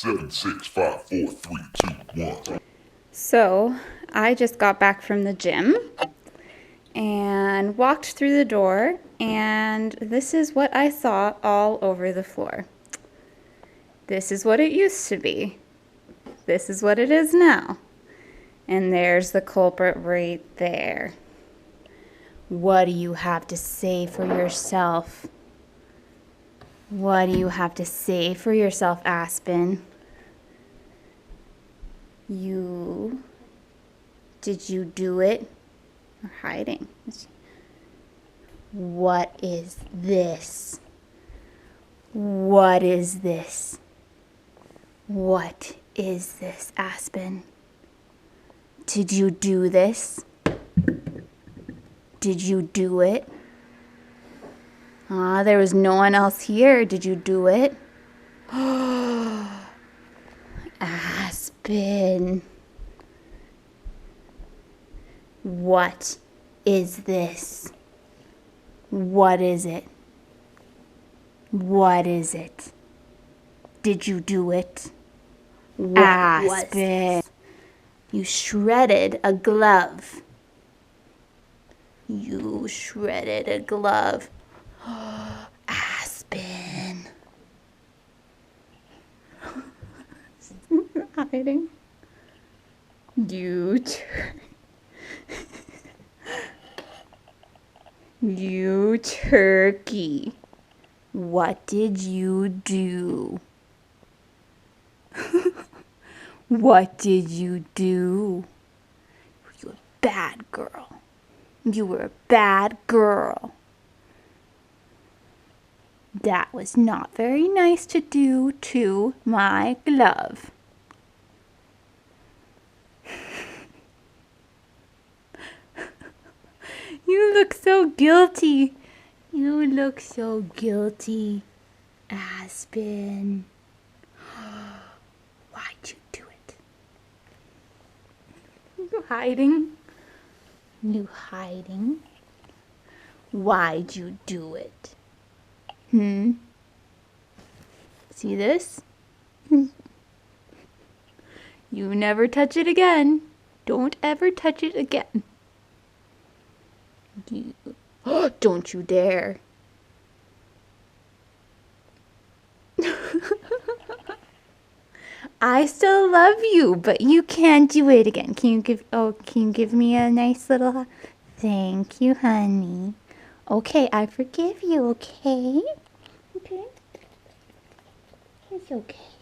7, 6, 5, 4, 3, 2, 1. So, I just got back from the gym and walked through the door, and this is what I saw all over the floor. This is what it used to be. This is what it is now. And there's the culprit right there. What do you have to say for yourself? What do you have to say for yourself, Aspen? Did you do it? You're hiding. What is this? What is this? What is this, Aspen? Did you do this? Did you do it? There was no one else here. Did you do it? Aspen. What is this? What is it? What is it? Did you do it? What Aspen. You shredded a glove. You shredded a glove. Aspen. Hiding. You turkey. What did you do? What did you do? You were a bad girl. You were a bad girl. That was not very nice to do to my glove. You look so guilty. You look so guilty, Aspen. Why'd you do it? You hiding? You hiding? Why'd you do it? See this? You never touch it again. Don't ever touch it again. Don't you dare. I still love you, but you can't do it again. Can you give me a nice little thank you, honey. Okay, I forgive you, okay? Okay? It's okay.